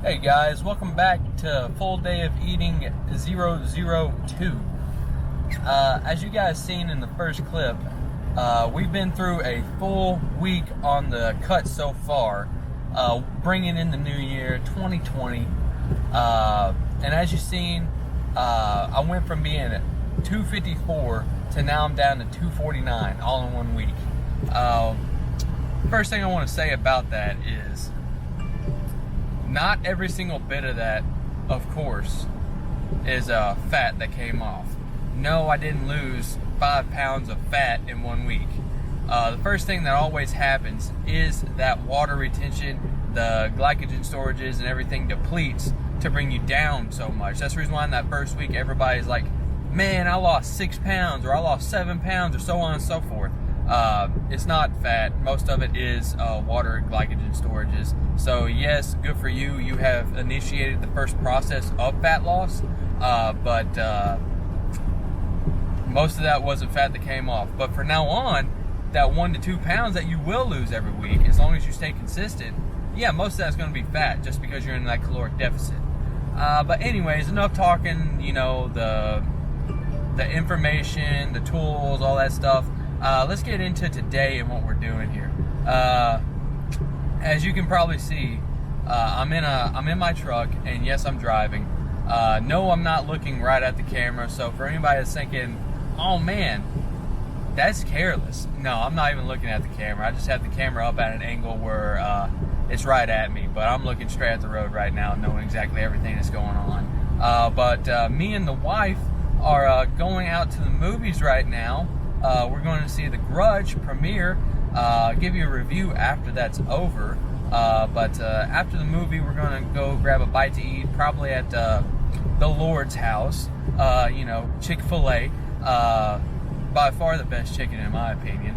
Hey guys, welcome back to Full Day of Eating 002. As you guys seen in the first clip, we've been through a full week on the cut so far, bringing in the new year 2020. And as you've seen, I went from being at 254 to now I'm down to 249 all in 1 week. First thing I want to say about that is not every single bit of that, of course, is fat that came off. No, I didn't lose 5 pounds of fat in 1 week. The first thing that always happens is that water retention, the glycogen storages and everything depletes to bring you down so much. That's the reason why in that first week everybody's like, man, I lost 6 pounds or I lost 7 pounds or so on and so forth. It's not fat. Most of it is water and glycogen storages. So yes, good for you. You have initiated the first process of fat loss, but most of that wasn't fat that came off. But from now on, that 1 to 2 pounds that you will lose every week, as long as you stay consistent, yeah, most of that's going to be fat just because you're in that caloric deficit. But anyways, enough talking, you know, the information, the tools, all that stuff. Let's get into today and what we're doing here. As you can probably see, I'm in my truck, and yes, I'm driving. No, I'm not looking right at the camera. So for anybody that's thinking, "Oh man, that's careless," no, I'm not even looking at the camera. I just have the camera up at an angle where it's right at me. But I'm looking straight at the road right now, knowing exactly everything that's going on. But me and the wife are going out to the movies right now. We're going to see The Grudge premiere. I'll give you a review after that's over. But after the movie, we're going to go grab a bite to eat, probably at the Lord's house. You know, Chick-fil-A. By far the best chicken in my opinion.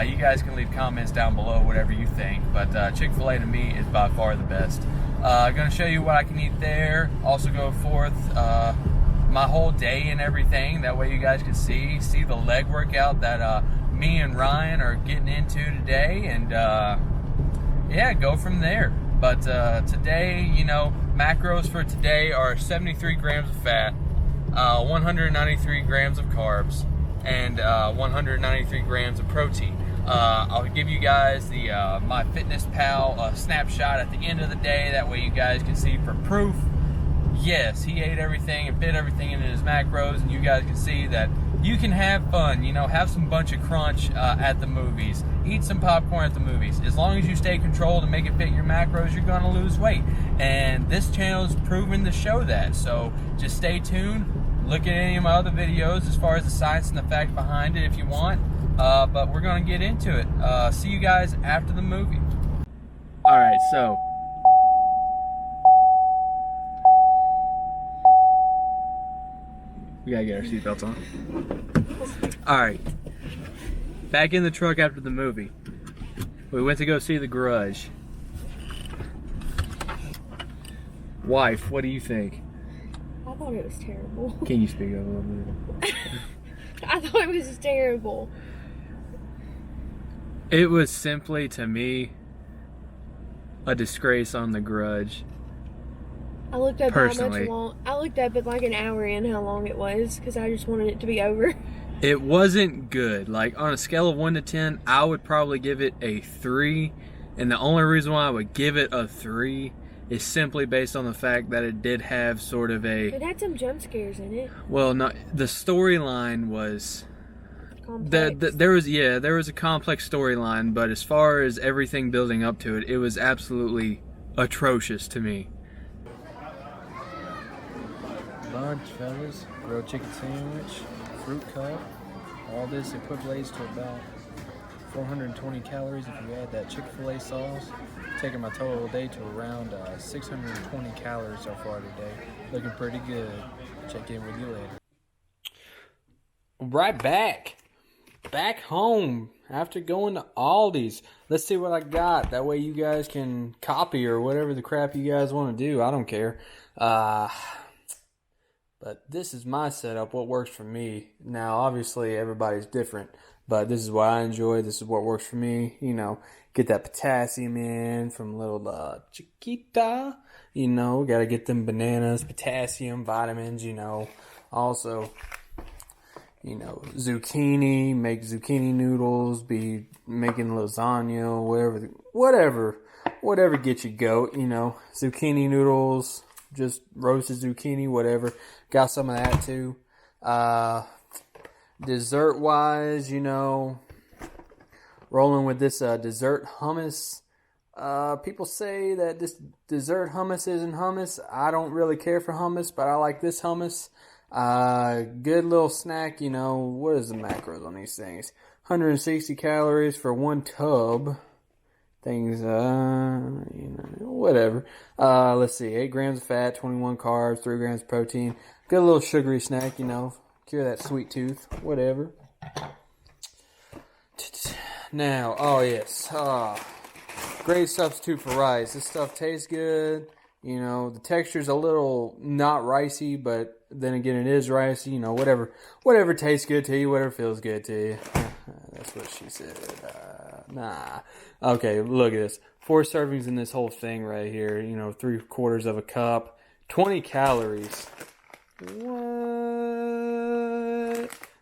You guys can leave comments down below, whatever you think. But Chick-fil-A to me is by far the best. I'm going to show you what I can eat there. Also go forth my whole day and everything. That way you guys can see the leg workout that me and Ryan are getting into today, and yeah, go from there. But today, you know, macros for today are 73 grams of fat, 193 grams of carbs, and 193 grams of protein. I'll give you guys the MyFitnessPal snapshot at the end of the day. That way you guys can see for proof. Yes, he ate everything and fit everything into his macros, and you guys can see that you can have fun, you know, have some bunch of crunch at the movies, eat some popcorn at the movies. As long as you stay controlled and make it fit your macros, you're going to lose weight. And this channel is proven to show that. So just stay tuned. Look at any of my other videos as far as the science and the fact behind it if you want. But we're going to get into it. See you guys after the movie. All right, so we gotta get our seatbelts on. Alright. Back in the truck after the movie. We went to go see The Grudge. Wife, what do you think? I thought it was terrible. Can you speak up a little bit? I thought it was terrible. It was simply, to me, a disgrace on The Grudge. I looked up Personally. I looked up at like an hour in how long it was because I just wanted it to be over. It wasn't good. Like, on a scale of 1 to 10, I would probably give it a 3. And the only reason why I would give it a 3 is simply based on the fact that it did have sort of a... It had some jump scares in it. Well, no, the storyline was... Complex. There was a complex storyline, but as far as everything building up to it, it was absolutely atrocious to me. Lunch, fellas. Grilled chicken sandwich, fruit cup. All this equivalates to about 420 calories if you add that Chick-fil-A sauce. Taking my total day to around 620 calories so far today. Looking pretty good. Check in with you later. Right back. Back home after going to Aldi's. Let's see what I got. That way you guys can copy or whatever the crap you guys want to do. I don't care. But this is my setup, what works for me. Now, obviously, everybody's different. but this is what I enjoy. This is what works for me. You know, get that potassium in from little Chiquita. You know, got to get them bananas, potassium, vitamins. You know, also, you know, zucchini. Make zucchini noodles. Be making lasagna. Whatever gets you goat. You know, zucchini noodles. Just roasted zucchini, whatever. Got some of that too. Dessert wise, you know, rolling with this dessert hummus. People say that this dessert hummus isn't hummus. I don't really care for hummus, but I like this hummus. Good little snack, you know. What is the macros on these things? 160 calories for one tub. Things, you know, whatever. Let's see, 8 grams of fat, 21 carbs, 3 grams of protein. Good little sugary snack, you know, cure that sweet tooth, whatever. Now, oh yes, great substitute for rice. This stuff tastes good. You know, the texture's a little not ricey, but then again, it is ricey. You know, whatever tastes good to you, whatever feels good to you. That's what she said. Nah. Okay, look at this. 4 servings in this whole thing right here. You know, 3/4 of a cup. 20 calories. What?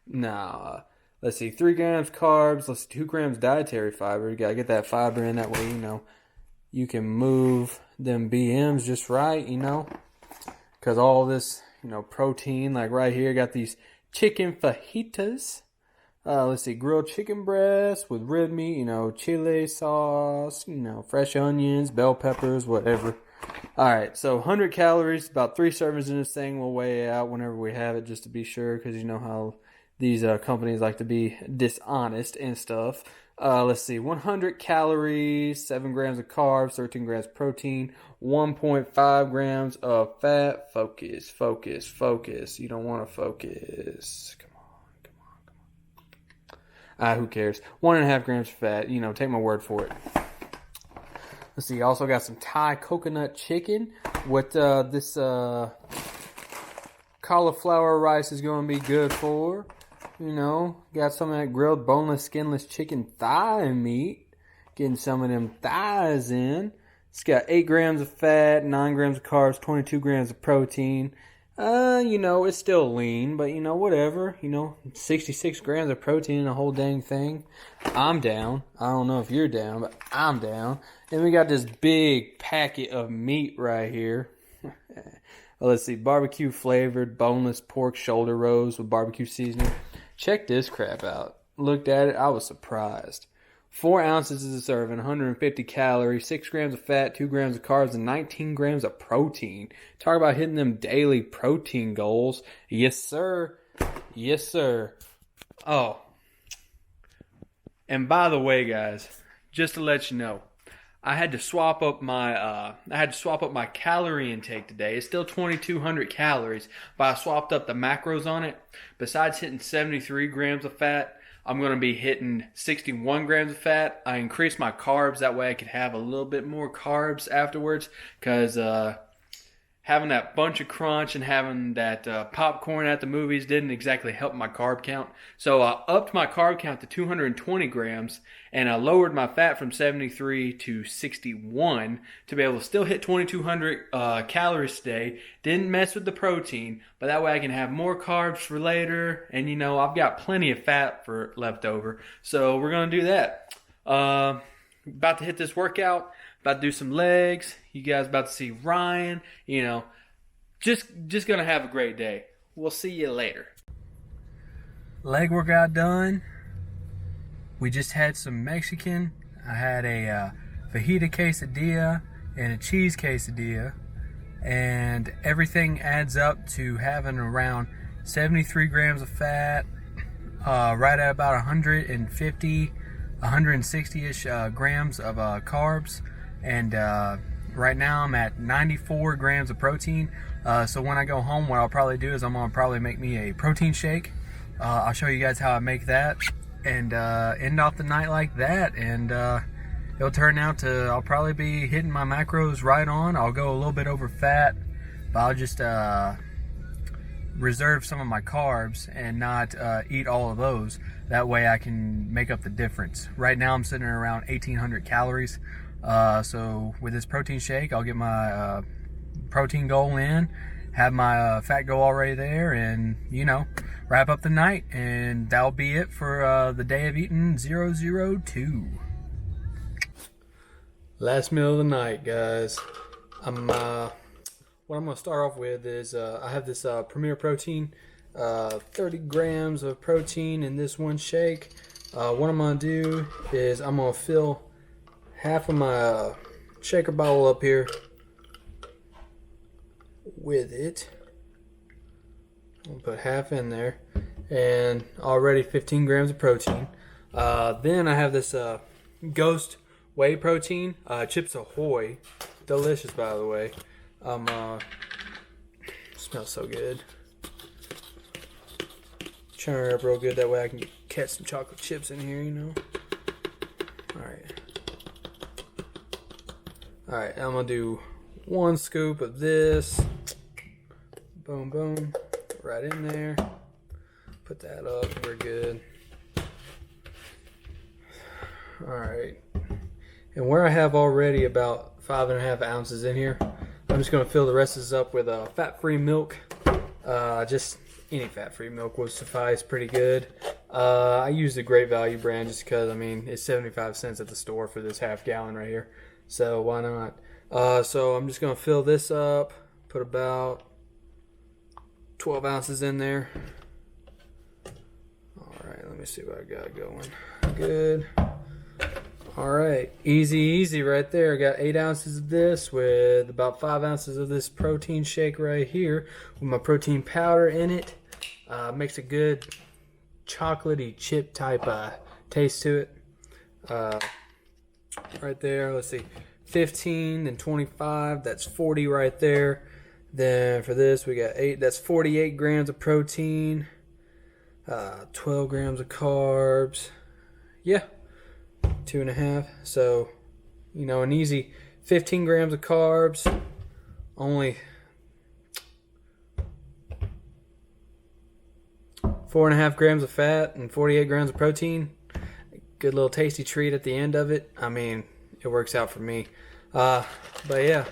Nah. Let's see. 3 grams carbs. Let's see. 2 grams dietary fiber. You gotta get that fiber in. That way, you know, you can move them BMs just right, you know. Because all this, you know, protein, like right here, got these chicken fajitas. Let's see, grilled chicken breast with rib meat, you know, chili sauce, you know, fresh onions, bell peppers, whatever. Alright, so 100 calories, about 3 servings in this thing. We'll weigh it out whenever we have it just to be sure, because you know how these companies like to be dishonest and stuff. Let's see, 100 calories, 7 grams of carbs, 13 grams of protein, 1.5 grams of fat. Focus. You don't want to focus. Who cares? 1.5 grams of fat. You know, take my word for it. Let's see. Also got some Thai coconut chicken. What this cauliflower rice is going to be good for. You know, got some of that grilled boneless, skinless chicken thigh meat. Getting some of them thighs in. It's got 8 grams of fat, 9 grams of carbs, 22 grams of protein. You know, it's still lean, but you know, whatever. You know, 66 grams of protein in the whole dang thing. I'm down. I don't know if you're down, but I'm down. And we got this big packet of meat right here. Well, let's see, barbecue flavored boneless pork shoulder roast with barbecue seasoning. Check this crap out. Looked at it, I was surprised. 4 ounces is a serving, 150 calories, 6 grams of fat, 2 grams of carbs, and 19 grams of protein. Talk about hitting them daily protein goals. Yes, sir. Yes, sir. Oh. And by the way, guys, just to let you know, I had to swap up my calorie intake today. It's still 2,200 calories, but I swapped up the macros on it. Besides hitting 73 grams of fat, I'm going to be hitting 61 grams of fat. I increased my carbs. That way I could have a little bit more carbs afterwards. Because having that bunch of crunch and having that popcorn at the movies didn't exactly help my carb count. So I upped my carb count to 220 grams. And I lowered my fat from 73 to 61 to be able to still hit 2,200 calories today. Didn't mess with the protein, but that way I can have more carbs for later. And, you know, I've got plenty of fat for left over. So we're going to do that. About to hit this workout. About to do some legs. You guys about to see Ryan. You know, just going to have a great day. We'll see you later. Leg workout done. We just had some Mexican. I had a fajita quesadilla and a cheese quesadilla. And everything adds up to having around 73 grams of fat, right at about 150, 160-ish grams of carbs. And right now I'm at 94 grams of protein. So when I go home, what I'll probably do is I'm going to probably make me a protein shake. I'll show you guys how I make that. And end off the night like that, and it'll turn out to, I'll probably be hitting my macros right on. I'll go a little bit over fat, but I'll just reserve some of my carbs and not eat all of those. That way I can make up the difference. Right now I'm sitting at around 1,800 calories. So with this protein shake, I'll get my protein goal in, have my fat goal already there, and wrap up the night. And that'll be it for the day of eating 002. Last meal of the night, guys. What I'm going to start off with is I have this Premier Protein, 30 grams of protein in this one shake. What I'm going to do is I'm going to fill half of my shaker bottle up here with it. I'll put half in there, and already 15 grams of protein. Then I have this Ghost Whey Protein, Chips Ahoy, delicious by the way. Smells so good. Churn it up real good, that way I can catch some chocolate chips in here, Alright, I'm gonna do 1 scoop of this. Boom, boom. Right in there. Put that up, we're good. Alright. And where I have already about 5.5 ounces in here, I'm just going to fill the rest of this up with fat-free milk. Just any fat-free milk will suffice pretty good. I use the Great Value brand just because, it's 75 cents at the store for this half gallon right here. So why not? So I'm just going to fill this up, put about 12 ounces in there. Alright, let me see what I got going. Good. Alright, easy right there. I got 8 ounces of this with about 5 ounces of this protein shake right here with my protein powder in it. Makes a good chocolatey chip type taste to it. Right there, let's see, 15 and 25, that's 40 right there. Then for this we got 8, that's 48 grams of protein, 12 grams of carbs. Yeah. 2.5, so an easy 15 grams of carbs, only 4.5 grams of fat, and 48 grams of protein. Good little tasty treat at the end of it. It works out for me. But yeah,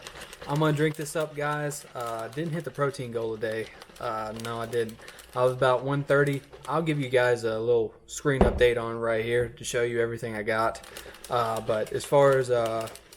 I'm gonna drink this up, guys. Didn't hit the protein goal today. No, I didn't. I was about 130. I'll give you guys a little screen update on right here to show you everything I got. But as far as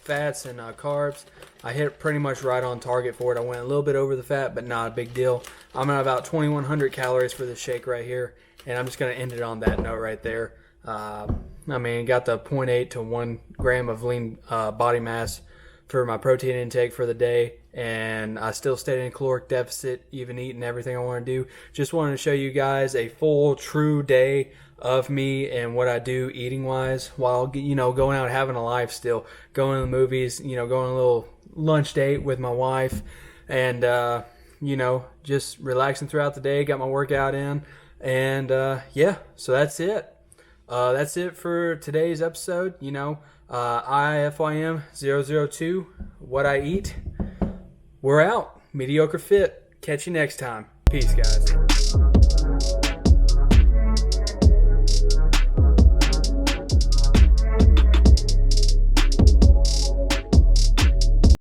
fats and carbs, I hit pretty much right on target for it. I went a little bit over the fat, but not a big deal. I'm at about 2,100 calories for this shake right here, and I'm just going to end it on that note right there. Got the 0.8 to 1 gram of lean body mass for my protein intake for the day, and I still stayed in caloric deficit, even eating everything I want to do. Just wanted to show you guys a full, true day of me and what I do eating wise while going out having a life still, going to the movies, going on a little lunch date with my wife, and just relaxing throughout the day. Got my workout in, and so that's it. That's it for today's episode. IIFYM 002, what I eat. We're out. Mediocre Fit. Catch you next time. Peace, guys.